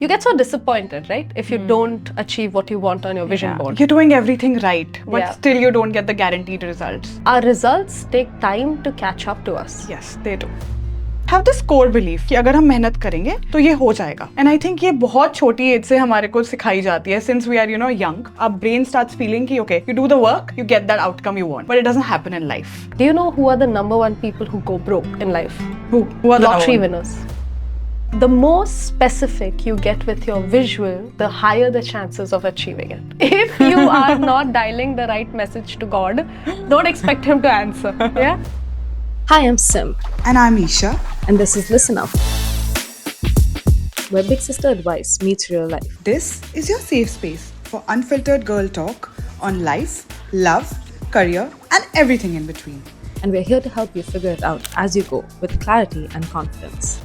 You get so disappointed, right? If you don't achieve what you want on your vision board. You're doing everything right, but Yeah. still you don't get the guaranteed results. Our results take time to catch up to us. Yes, they do. Have this core belief कि अगर हम मेहनत करेंगे तो ये हो जाएगा. And I think ये बहुत छोटी एज से हमारे को सिखाई जाती है. Since we are young, our brain starts feeling कि okay, you do the work, you get that outcome you want. But it doesn't happen in life. Do you know who are the number one people who go broke in life? Who are the Lottery number one? winners. The more specific you get with your visual, the higher the chances of achieving it. If you are not dialing the right message to God, don't expect Him to answer. Yeah? Hi, I'm Sim, And I'm Isha. and this is Listen Up, where big sister advice meets real life. This is your safe space for unfiltered girl talk on life, love, career, and everything in between. And we're here to help you figure it out as you go with clarity and confidence.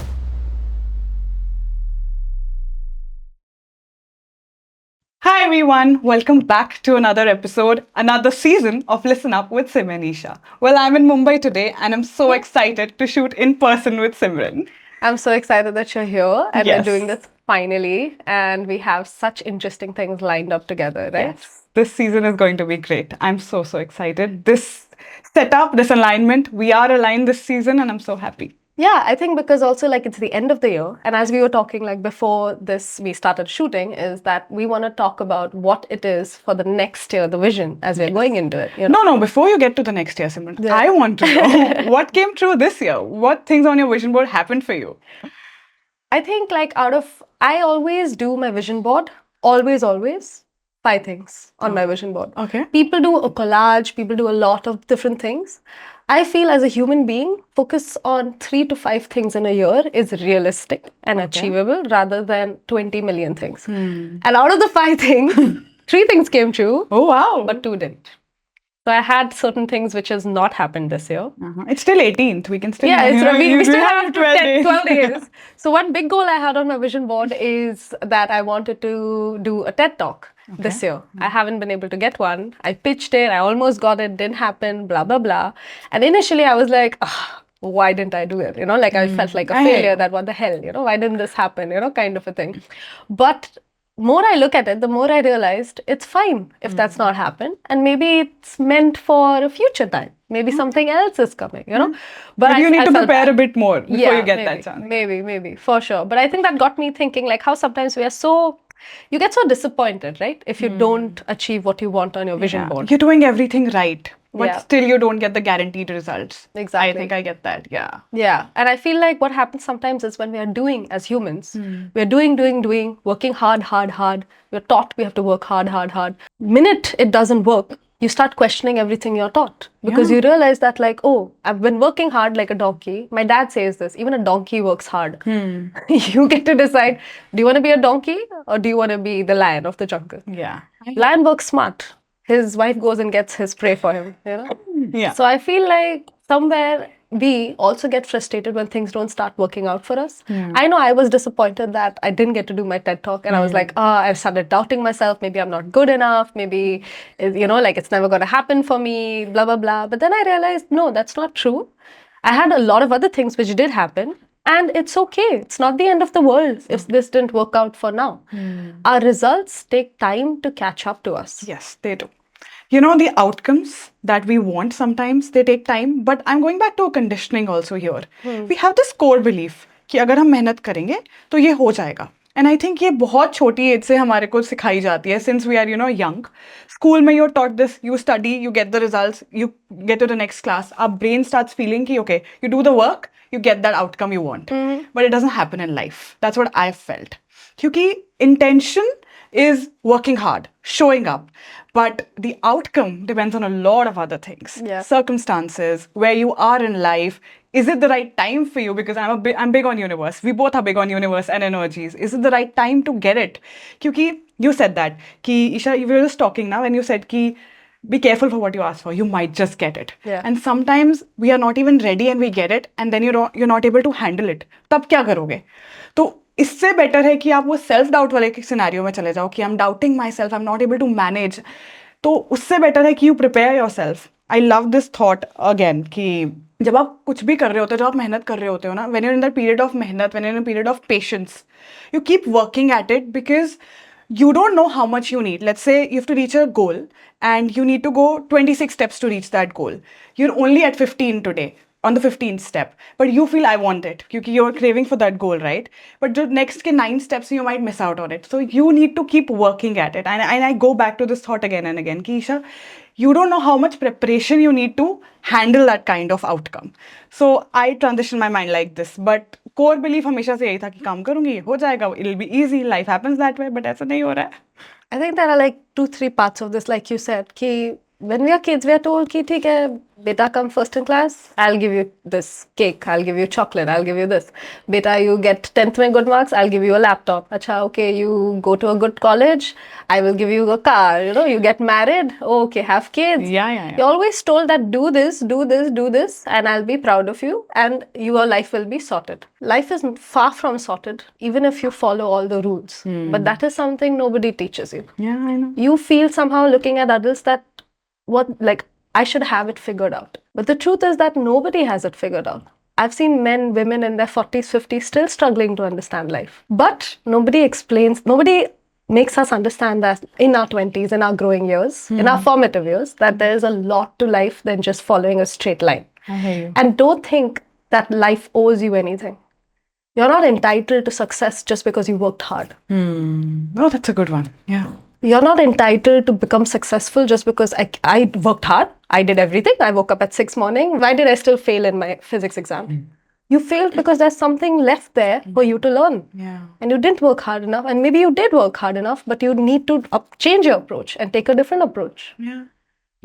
Hi everyone, welcome back to another episode, another season of Listen Up with Sim and Isha. Well, I'm in Mumbai today and I'm so excited to shoot in person with Simran. I'm so excited that you're here and Yes. we're doing this finally, and we have such interesting things lined up together, right? Yes, this season is going to be great. I'm so excited. This setup, this alignment, we are aligned this season and I'm so happy. Yeah, I think because also like it's the end of the year, and as we were talking like before this we started shooting, is that we want to talk about what it is for the next year, the vision as we're going into it. You know? No, before you get to the next year, Simran, Yeah. I want to know what came true this year. What things on your vision board happened for you? I think like I always do my vision board, always, 5 things on my vision board. Okay. People do a collage, people do a lot of different things. I feel as a human being, focus on 3 to 5 things in a year is realistic and achievable rather than 20 million things. And out of the 5 things, 3 things came true, Oh, wow. but 2 didn't. So I had certain things which has not happened this year. It's still 18th. We can still We still have 12 12 days. So one big goal I had on my vision board is that I wanted to do a TED Talk this year. I haven't been able to get one. I pitched it. I almost got it. Didn't happen. Blah, blah, blah. And initially I was like, why didn't I do it? You know, like I felt like a failure, that what the hell, you know, why didn't this happen? You know, kind of a thing. But more I look at it, the more I realized it's fine if that's not happened. And maybe it's meant for a future time. Maybe something else is coming, you know. But you need I to felt prepare that. a bit more before you get maybe, that chance. Maybe, for sure. But I think that got me thinking like how sometimes you get so disappointed, right? If you don't achieve what you want on your vision board. You're doing everything right, but Yeah. still you don't get the guaranteed results. Exactly. I think I get that, yeah. Yeah. And I feel like what happens sometimes is when we are doing as humans, we're doing, working hard. We're taught we have to work hard. Minute it doesn't work, you start questioning everything you're taught because you realize that like, oh, I've been working hard like a donkey. My dad says this, even a donkey works hard. You get to decide, do you want to be a donkey or do you want to be the lion of the jungle? Yeah. Lion works smart. His wife goes and gets his prey for him, you know? Yeah. So I feel like somewhere we also get frustrated when things don't start working out for us. I know I was disappointed that I didn't get to do my TED Talk and I was like, I started doubting myself. Maybe I'm not good enough. Maybe, you know, like it's never going to happen for me, blah, blah, blah. But then I realized, no, that's not true. I had a lot of other things which did happen. And it's okay. It's not the end of the world if this didn't work out for now. Our results take time to catch up to us. Yes, they do. You know, the outcomes that we want sometimes, they take time. But I'm going back to conditioning also here. We have this core belief कि अगर हम मेहनत करेंगे तो ये हो जाएगा. And I think ये बहुत छोटी एज से हमारे को सिखाई जाती है. Since we are, young. School में you're taught this, you study, you get the results, you get to the next class. Our brain starts feeling कि okay, you do the work, you get that outcome you want. But it doesn't happen in life. That's what I've felt. क्योंकि intention is working hard, showing up. But the outcome depends on a lot of other things. Yeah. Circumstances, where you are in life. Is it the right time for you? Because I'm big on universe. We both are big on universe and energies. Is it the right time to get it? Because you said that. Ki, Isha, we were just talking now and you said ki, be careful for what you ask for. You might just get it. Yeah. And sometimes we are not even ready and we get it and then you're not able to handle it. तब क्या करोगे? तो इससे better है कि आप वो self doubt वाले सिनेरियो में चले जाओ कि I am doubting myself, I am not able to manage. तो उससे बेटर है कि you prepare yourself. I love this thought again कि जब आप कुछ भी कर रहे होते हो, जब आप मेहनत कर रहे होते हो ना, when you're in that period of मेहनत, when you're in a period of patience, you keep working at it because you don't know how much you need. Let's say you have to reach a goal and you need to go 26 steps to reach that goal. You're only at 15 today, on the 15th step, but you feel I want it because you're craving for that goal, right? But the next 9 steps you might miss out on it. So you need to keep working at it. And I go back to this thought again and again, Keisha, you don't know how much preparation you need to handle that kind of outcome. So I transition my mind like this. But core belief हमेशा से यही था कि काम करूंगी हो जाएगा, it'll be easy, life happens that way, but ऐसा नहीं हो रहा है. I think there are like 2-3 parts of this, like you said, ki when we are kids, we are told ki theek hai, beta come first in class, I'll give you this cake, I'll give you chocolate, I'll give you this. Beta, you get 10th mein good marks, I'll give you a laptop. Acha, okay, you go to a good college, I will give you a car. You get married, okay, have kids. Yeah. You're always told that do this, do this, do this, and I'll be proud of you, and your life will be sorted. Life is far from sorted, even if you follow all the rules. But that is something nobody teaches you. Yeah, I know. You feel somehow looking at adults that I should have it figured out. But the truth is that nobody has it figured out. I've seen men, women in their 40s, 50s still struggling to understand life. But nobody makes us understand that in our 20s, in our growing years, in our formative years, that there is a lot to life than just following a straight line. I hear you. And don't think that life owes you anything. You're not entitled to success just because you worked hard. Oh, that's a good one. Yeah. You're not entitled to become successful just because I worked hard. I did everything. I woke up at 6 morning. Why did I still fail in my physics exam? You failed because there's something left there for you to learn. Yeah. And you didn't work hard enough. And maybe you did work hard enough, but you need to change your approach and take a different approach. Yeah.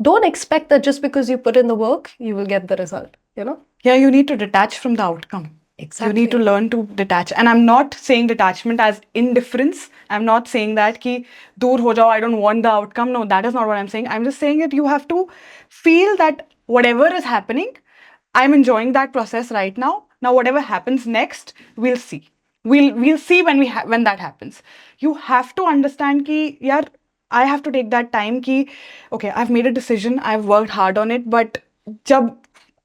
Don't expect that just because you put in the work, you will get the result, Yeah, you need to detach from the outcome. Exactly. You need to learn to detach. And I'm not saying detachment as indifference. I'm not saying that ki dur ho jao, I don't want the outcome. No, that is not what I'm saying. I'm just saying that you have to feel that whatever is happening, I'm enjoying that process right now. Now, whatever happens next, we'll see. We'll see when that happens. You have to understand ki, yaar, I have to take that time ki, okay, I've made a decision, I've worked hard on it, but जब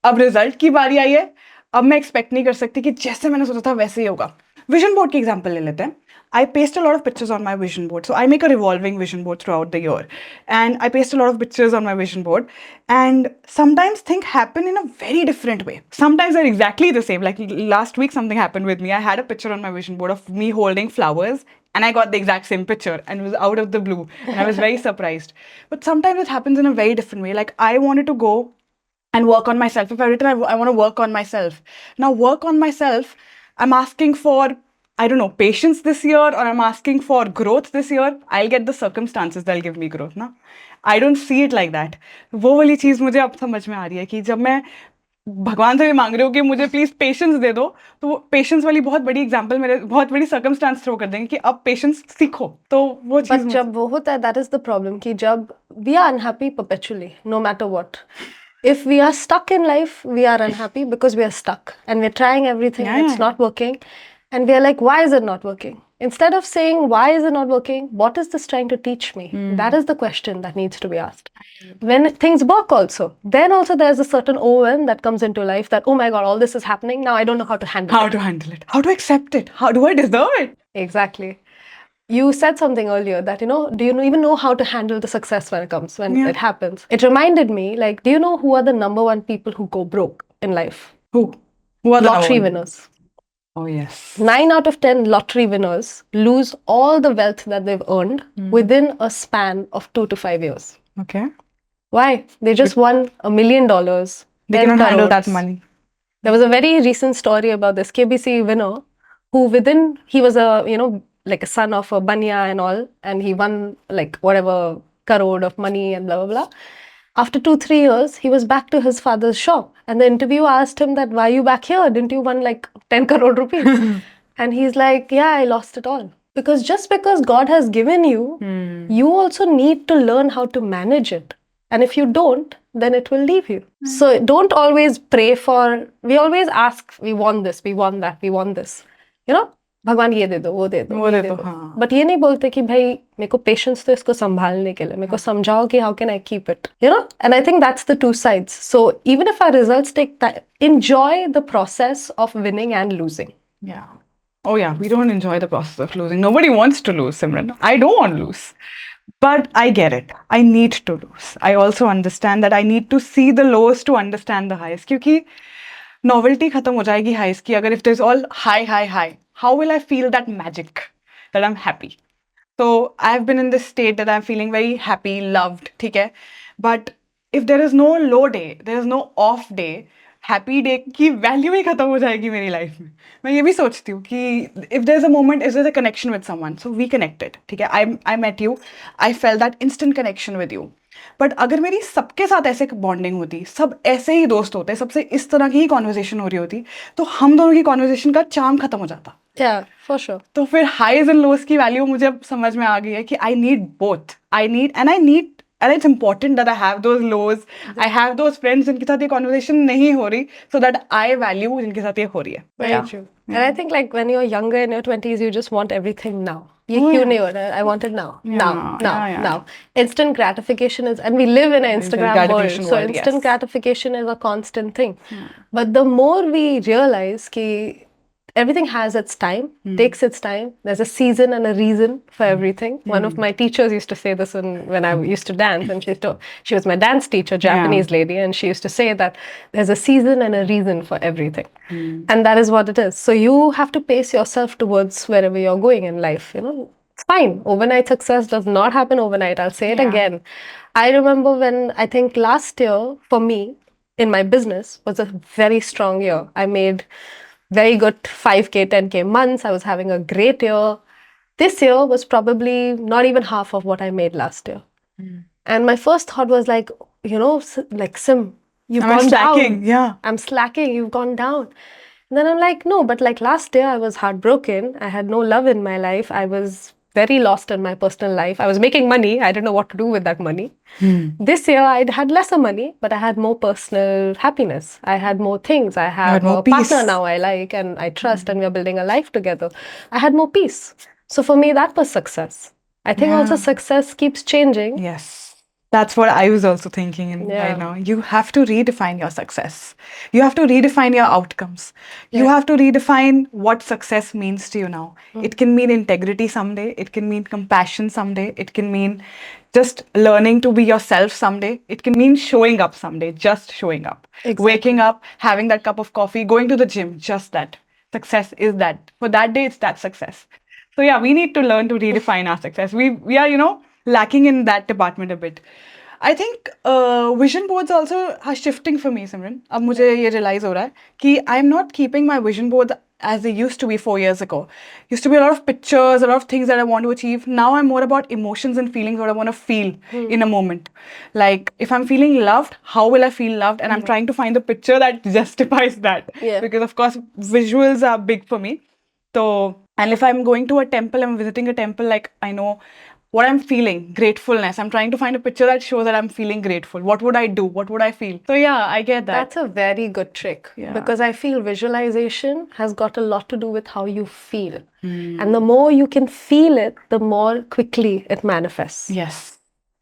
अब result की बारी आई है, अब मैं expect नहीं कर सकती कि जैसे मैंने सोचा था वैसे ही होगा. विजन बोर्ड की एग्जांपल ले लेते हैं. I paste a lot of pictures on my vision board. So I make a revolving vision board throughout the year. And I paste a lot of pictures on my vision board. And sometimes things happen in a very different way. Sometimes they're exactly the same. Like last week, something happened with me. I had a picture on my vision board of me holding flowers. And I got the exact same picture. And it was out of the blue. And I was very surprised. But sometimes it happens in a very different way. Like I wanted to go and work on myself. If I've written, I want to work on myself. Now, work on myself, I'm asking for, I don't know, patience this year, or I'm asking for growth this year. I'll get the circumstances that'll give me growth. Na? I don't see it like that. वो वाली चीज़ मुझे अब समझ में आ रही है कि जब मैं भगवान से भी मांग रही हूँ कि मुझे प्लीज पेशेंस दे दो, तो वो पेशेंस वाली बहुत बड़ी एग्जांपल मेरे बहुत बड़ी सर्कमस्टांस थ्रो कर देंगे कि अब पेशेंस सीखो. तो वो चीज But जब वो होता है, that is the problem कि जब we are unhappy perpetually, no matter what. If we are stuck in life, we are unhappy because we are stuck and we're trying everything, it's not working. And we are like, why is it not working? Instead of saying, why is it not working? What is this trying to teach me? That is the question that needs to be asked. When things work also, then also there's a certain overwhelm that comes into life that, oh my God, all this is happening. Now I don't know how to handle it. How to handle it. How to accept it. How do I deserve it? Exactly. You said something earlier that, do you even know how to handle the success when it happens? It reminded me, like, do you know who are the number one people who go broke in life? Who are the lottery winners? Oh, yes. 9 out of 10 lottery winners lose all the wealth that they've earned within a span of 2 to 5 years. Okay. Why? They just won $1 million. They cannot handle that money. There was a very recent story about this KBC winner who he was like a son of a banya and all, and he won like whatever crore of money and blah, blah, blah. After 2-3 years, he was back to his father's shop. And the interviewer asked him that, why are you back here? Didn't you win like 10 crore rupees? And he's like, yeah, I lost it all. Because just because God has given you, you also need to learn how to manage it. And if you don't, then it will leave you. So don't always pray for, we always ask, we want this, we want that, we want this. भगवान ये दे दो, वो दे दो, वो ये दे दे दो, दो। हाँ। बट ये नहीं बोलते कि भाई मेरे को पेशेंस तो इसको संभालने के लिए, मेरे को समझाओ कि how can I keep it, you know. And I think that's the two sides. So even if our results take time, enjoy the process of winning and losing. Yeah. Oh, yeah. We don't enjoy the process of losing. Nobody wants to lose, Simran. I don't want to lose. But I get it. I need to lose. I also understand that I need to see the lows to understand the highs. क्योंकि novelty खत्म हो जाएगी highs की. अगर if there's all high, high, high, how will I feel that magic that I'm happy? So I've been in this state that I'm feeling very happy, loved, ठीक है? But if there is no low day, there is no off day, happy day की value ही खत्म हो जाएगी मेरी life में. मैं ये भी सोचती हूँ कि if there is a moment, is there a connection with someone, so we connected, ठीक है, I met you, I fell that instant connection with you. But अगर मेरी सबके साथ ऐसे बॉन्डिंग होती, सब ऐसे ही दोस्त होते, सबसे इस तरह की ही कॉन्वर्जेशन हो रही होती, तो हम दोनों की कॉन्वर्जेशन का चार्म खत्म हो जाता. Yeah, for sure. तो फिर हाईज एंड लोज की वैल्यू मुझे अब समझ में आ गई है कि I need both. I need and it's important that I have those lows. I have those friends जिनके साथ ये conversation नहीं हो रही, so that I value जिनके साथ ये हो रही है. Very true. And I think like when you're younger in your 20s, you just want everything now. ये Oh, क्यों yeah. नहीं हो रहा है? I want it now. Now, now, yeah. now. Instant gratification is, and we live in an Instagram world, gratification so world, instant yes. gratification is a constant thing. But the more we realize कि everything has its time, takes its time. There's a season and a reason for everything. One of my teachers used to say this when I used to dance, and she was my dance teacher, Japanese lady, and she used to say that there's a season and a reason for everything. And that is what it is. So you have to pace yourself towards wherever you're going in life, you know. Fine, overnight success does not happen overnight. I'll say it again. I remember when, I think last year for me in my business was a very strong year. I made very good 5K, 10K months. I was having a great year. This year was probably not even half of what I made last year. And my first thought was like, you know, like Sim, you've gone slacking, down. yeah. I'm slacking, you've gone down. And then I'm like, no, but like last year I was heartbroken. I had no love in my life. I was very lost in my personal life. I was making money. I didn't know what to do with that money. This year I had lesser money, but I had more personal happiness. I had more things. I have more a partner peace. now I like and I trust, and we're building a life together. I had more peace. So for me, that was success. I think also success keeps changing. Yes. That's what I was also thinking right now. You have to redefine your success. You have to redefine your outcomes. You have to redefine what success means to you now. It can mean integrity someday. It can mean compassion someday. It can mean just learning to be yourself someday. It can mean showing up someday, just showing up. Exactly. Waking up, having that cup of coffee, going to the gym, just that. Success is that. For that day, it's that success. So yeah, we need to learn to redefine our success. We are, you know, lacking in that department a bit. I think vision boards also are shifting for me, Simran. अब मुझे ये realize हो रहा है कि I'm not keeping my vision board as they used to be 4 years ago. Used to be a lot of pictures, a lot of things that I want to achieve. Now I'm more about emotions and feelings, what I want to feel in a moment. Like if I'm feeling loved, how will I feel loved? And I'm trying to find the picture that justifies that. Yeah. Because of course visuals are big for me. So, and if I'm going to a temple, I'm visiting a temple, like I know what I'm feeling, gratefulness. I'm trying to find a picture that shows that I'm feeling grateful. What would I do? What would I feel? So yeah, I get that. That's a very good trick, because I feel visualization has got a lot to do with how you feel. And the more you can feel it, the more quickly it manifests. Yes,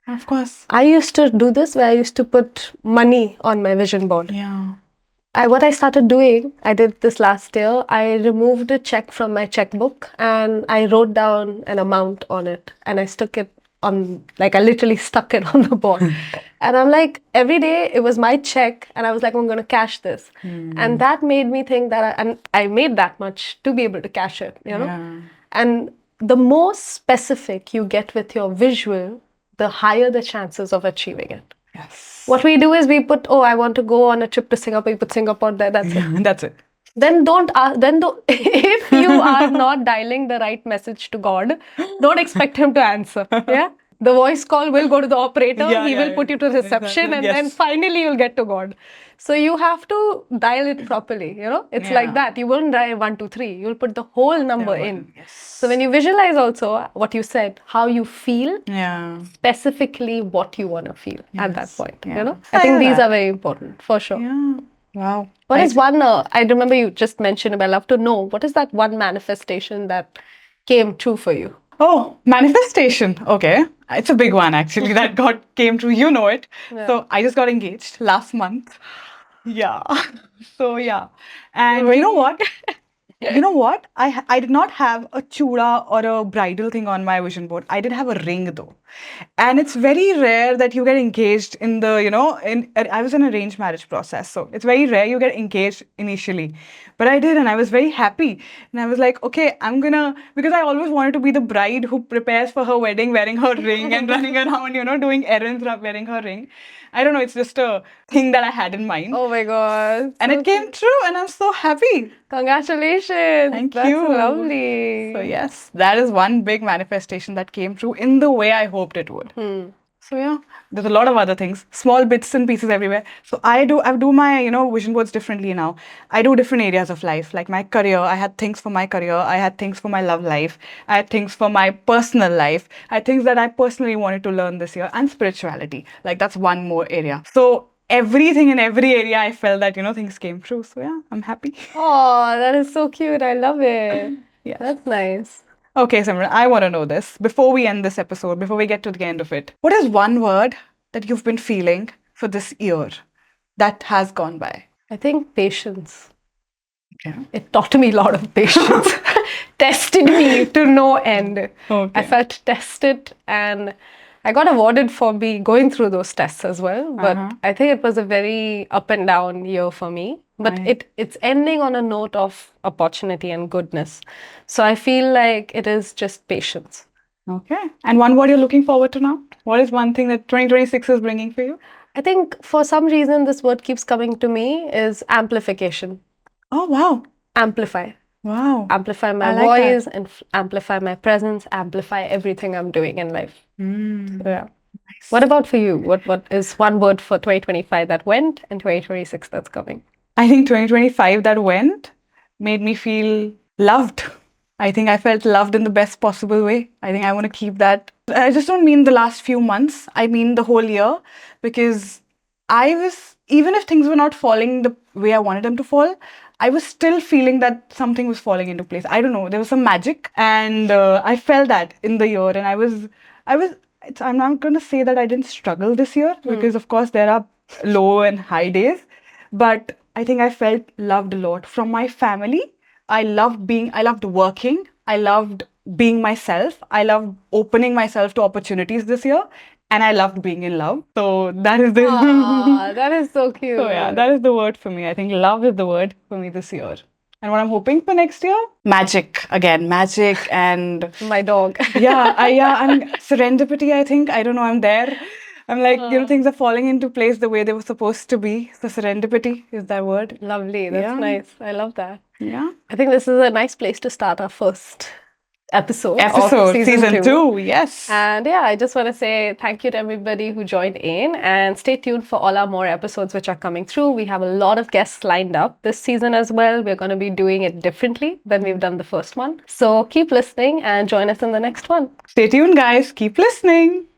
of course. I used to do this where I used to put money on my vision board. Yeah. What I started doing, I did this last year, I removed a check from my checkbook and I wrote down an amount on it and I stuck it on, like I literally stuck it on the board. And I'm like, every day it was my check and I was like, I'm going to cash this. And that made me think that I made that much to be able to cash it, you know? Yeah. And the more specific you get with your visual, the higher the chances of achieving it. Yes. What we do is we put, oh, I want to go on a trip to Singapore. You put Singapore there, that's it. That's it. Then don't ask, if you are not dialing the right message to God, don't expect him to answer. Yeah. The voice call will go to the operator. He will put you to reception and then finally you'll get to God. So you have to dial it properly, you know. It's like that. You won't dial 1, 2, 3. You'll put the whole number in. Yes. So when you visualize also what you said, how you feel, specifically what you want to feel at that point, you know. I think these are very important, for sure. Yeah. Wow. What is one, I remember you just mentioned, but I love to know, what is that one manifestation that came true for you? Oh, manifestation. Okay. It's a big one actually that got came true. You know it. Yeah. So I just got engaged last month. Yeah. So yeah. And you know Really? what? You know what? I did not have a chuda or a bridal thing on my vision board. I did have a ring though. And it's very rare that you get engaged in the, in I was in an arranged marriage process. So it's very rare you get engaged initially. But I did and I was very happy. And I was like, okay, I'm gonna because I always wanted to be the bride who prepares for her wedding wearing her ring and running around, doing errands wearing her ring. I don't know, it's just a thing that I had in mind. Oh my God. And So it came cute. true, and I'm so happy. Congratulations. Thank That's you. lovely. So, yes, that is one big manifestation that came true in the way I hoped it would. So, yeah, there's a lot of other things, small bits and pieces everywhere. So, I do my, vision boards differently now. I do different areas of life, like my career. I had things for my career, I had things for my love life, I had things for my personal life, I had things that I personally wanted to learn this year, and spirituality. Like, that's one more area. So, everything in every area, I felt that, things came true. So, yeah, I'm happy. Oh, that is so cute. I love it. Yes. That's nice. Okay, Simran, I want to know this. Before we end this episode, before we get to the end of it, what is one word that you've been feeling for this year that has gone by? I think patience. Okay. It taught me a lot of patience. Tested me to no end. Okay. I felt tested and I got awarded for me going through those tests as well. But I think it was a very up and down year for me. But it's ending on a note of opportunity and goodness. So I feel like it is just patience. Okay. And one word you're looking forward to now? What is one thing that 2026 is bringing for you? I think for some reason this word keeps coming to me is amplification. Oh, wow. Amplify. Wow. Amplify my I like that. voice and amplify my presence, amplify everything I'm doing in life. So, yeah. What about for you? What is one word for 2025 that went and 2026 that's coming? I think 2025 that went made me feel loved. I think I felt loved in the best possible way. I think I want to keep that. I just don't mean the last few months, I mean the whole year, because I was, even if things were not falling the way I wanted them to fall, I was still feeling that something was falling into place. I don't know, there was some magic, and I felt that in the year, and I'm not going to say that I didn't struggle this year, because of course there are low and high days, but I think I felt loved a lot from my family. I loved working. I loved being myself. I loved opening myself to opportunities this year. And I loved being in love. So that is the That is so cute. so yeah, that is the word for me. I think love is the word for me this year. And what I'm hoping for next year? Magic. Again, magic and My dog. I'm serendipity, I think. I don't know, I'm there. I'm like, things are falling into place the way they were supposed to be. So serendipity is that word. Lovely. That's nice. I love that. Yeah. I think this is a nice place to start our first episode of season 2. Yes. And yeah, I just want to say thank you to everybody who joined in and stay tuned for all our more episodes which are coming through. We have a lot of guests lined up this season as well. We're going to be doing it differently than we've done the first one. So keep listening and join us in the next one. Stay tuned, guys. Keep listening.